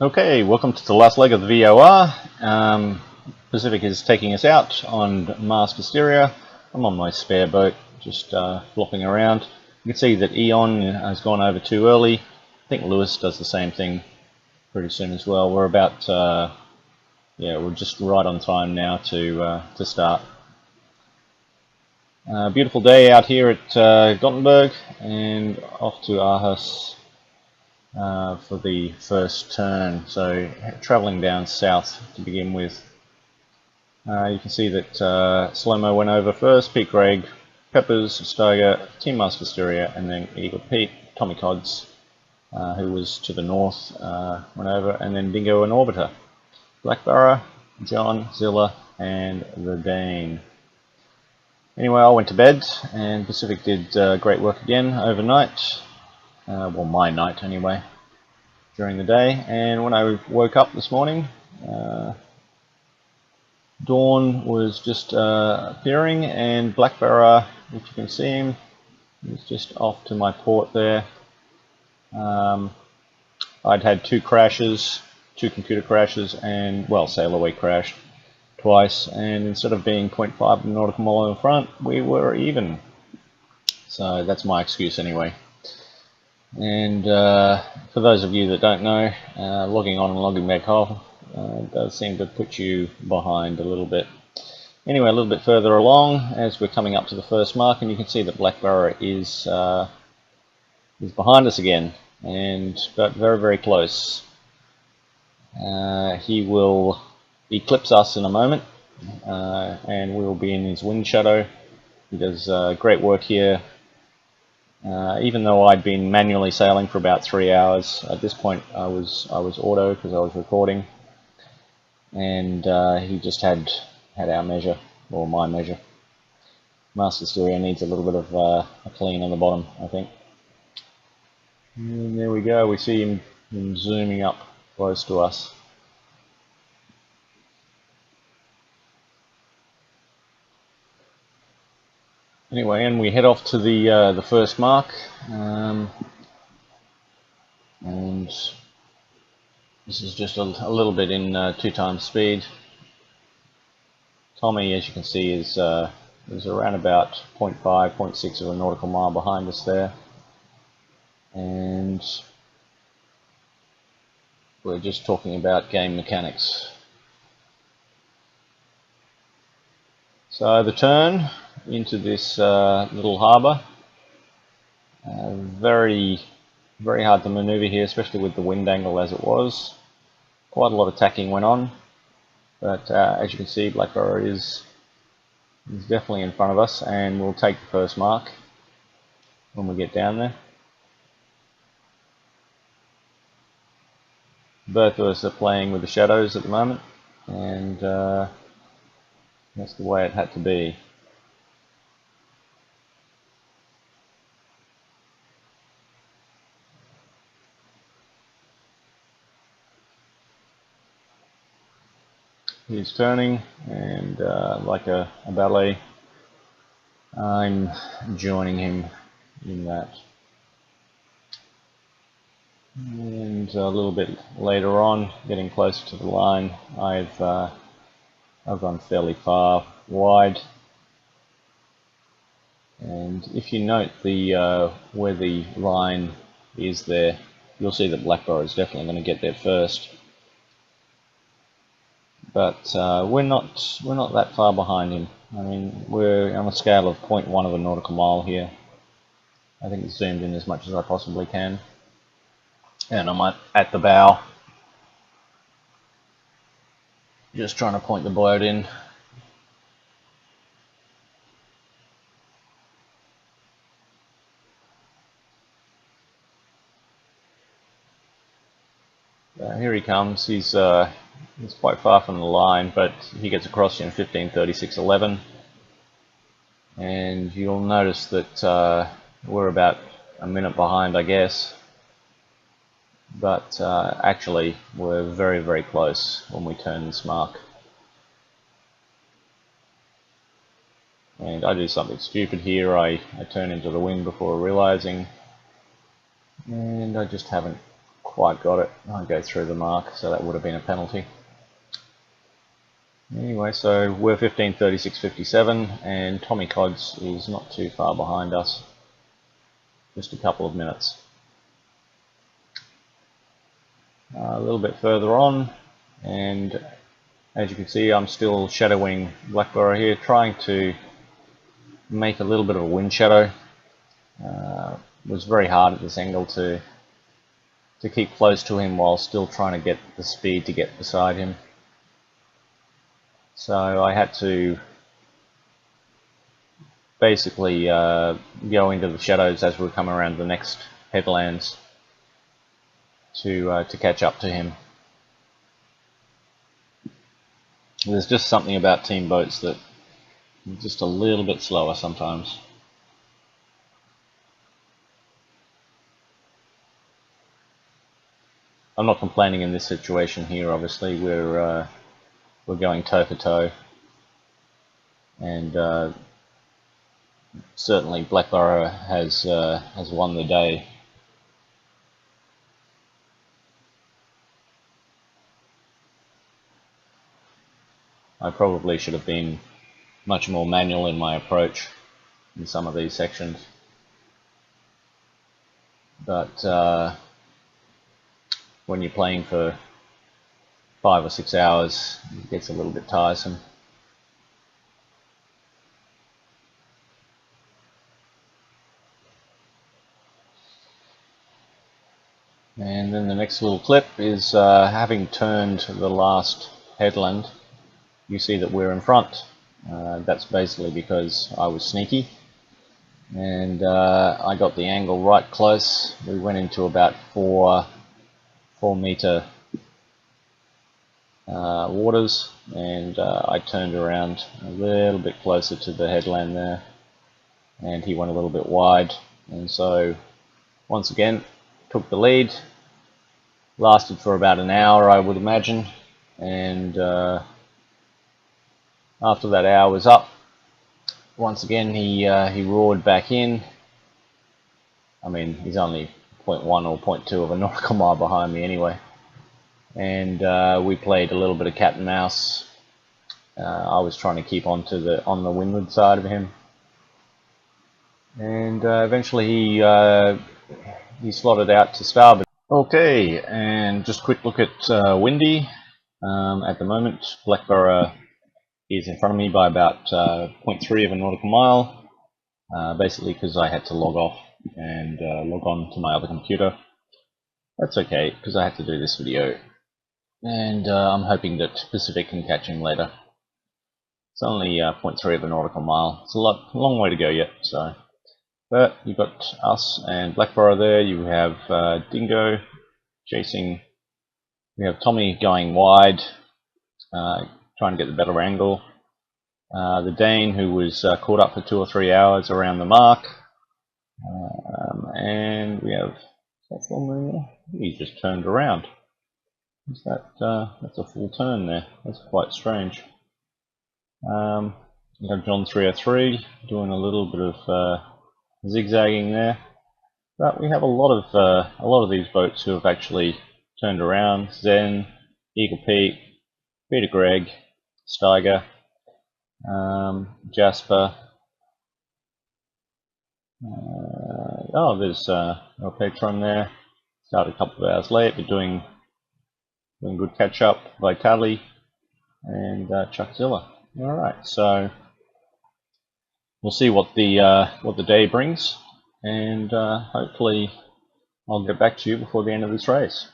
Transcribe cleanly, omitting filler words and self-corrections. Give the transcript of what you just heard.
Okay, welcome to the last leg of the VOR. Pacific is taking us out on Mars Hysteria. I'm on my spare boat, just flopping around. You can see that Eon has gone over too early. I think Lewis does the same thing pretty soon as well. We're about, we're just right on time now to start. Beautiful day out here at Gothenburg, and off to Aarhus for the first turn. So travelling down south to begin with. You can see that Slow-Mo went over first, Pete Gregg, Peppers, Steiger, Team Mars Hysteria, and then Eagle Pete, Tommy Codds, who was to the north, went over, and then Dingo and Orbiter. Blackbarrow, John, Zilla, and the Dane. Anyway, I went to bed, and Pacific did great work again overnight. Well, my night anyway, during the day. And when I woke up this morning, dawn was just appearing, and Blackbarrow, if you can see him, is just off to my port there. I'd had two computer crashes, and, well, Sailaway crashed twice, and instead of being 0.5 nautical mile in front, we were even. So that's my excuse anyway. And for those of you that don't know, logging on and logging back off does seem to put you behind a little bit. Anyway, a little bit further along, as we're coming up to the first mark, and you can see that Blackbarrow is behind us again, but very, very close. He will eclipse us in a moment, and we will be in his wind shadow. He does great work here. Even though I'd been manually sailing for about 3 hours, at this point I was auto because I was recording, and he just had our measure, or my measure. Mars Hysteria needs a little bit of a clean on the bottom, I think. And there we go, we see him zooming up close to us. Anyway, and we head off to the first mark, and this is just a little bit in 2 times speed. Tommy, as you can see, is around about 0.5, 0.6 of a nautical mile behind us there, and we're just talking about game mechanics. So the turn into this little harbour, very hard to manoeuvre here, especially with the wind angle as it was. Quite a lot of tacking went on, but as you can see, Blackbarrow is definitely in front of us, and we'll take the first mark when we get down there. Both of us are playing with the shadows at the moment, and that's the way it had to be. He's turning, and like a ballet, I'm joining him in that. And a little bit later on, getting closer to the line, I've gone fairly far wide. And if you note where the line is there, you'll see that Blackbarrow is definitely going to get there first. But we're not that far behind him. I mean, we're on a scale of 0.1 of a nautical mile here. I think it's zoomed in as much as I possibly can. And I'm at the bow, just trying to point the boat in. Here he comes. He's quite far from the line, but he gets across in 15:36:11, and you'll notice that we're about a minute behind, I guess, but actually we're very, very close when we turn this mark. And I do something stupid here. I turn into the wind before realizing, and I just haven't quite got it. I go through the mark, so that would have been a penalty. Anyway, so we're 15, 36, 57, and Tommy Cods is not too far behind us. Just a couple of minutes. A little bit further on, and as you can see, I'm still shadowing Blackborough here, trying to make a little bit of a wind shadow. It was very hard at this angle to keep close to him while still trying to get the speed to get beside him. So I had to basically go into the shadows as we were coming around the next headlands to catch up to him. There's just something about team boats that are just a little bit slower sometimes. I'm not complaining in this situation here. Obviously, we're going toe to toe, and certainly Blackborough has won the day. I probably should have been much more manual in my approach in some of these sections, but when you're playing for 5 or 6 hours, it gets a little bit tiresome. And then the next little clip is having turned the last headland, you see that we're in front. That's basically because I was sneaky, and I got the angle right close. We went into about 4 meter waters, and I turned around a little bit closer to the headland there, and he went a little bit wide, and so once again took the lead. Lasted for about an hour, I would imagine, and after that hour was up, once again he roared back in. I mean, he's only 0.1 or 0.2 of a nautical mile behind me anyway, and we played a little bit of cat and mouse. I was trying to keep on the windward side of him, and eventually he slotted out to starboard. Okay, and just a quick look at Windy. At the moment, Blackborough is in front of me by about 0.3 of a nautical mile, basically because I had to log off and log on to my other computer. That's okay, because I had to do this video, and I'm hoping that Pacific can catch him later. It's only 0.3 of a nautical mile. It's a long way to go yet, so. But you've got us and Blackborough there. You have Dingo chasing. We have Tommy going wide, trying to get the better angle. The Dane, who was caught up for 2 or 3 hours around the mark. And we have, is that full moon there? He just turned around. Is that, that's a full turn there. That's quite strange. We have John 303 doing a little bit of zigzagging there, but we have a lot of these boats who have actually turned around. Zen, Eagle Pete, Peter Gregg, Steiger, Jasper. Oh, there's El Patron there. Started a couple of hours late, but doing good catch up. Vitali and Chuckzilla. All right, so we'll see what the day brings, and hopefully I'll get back to you before the end of this race.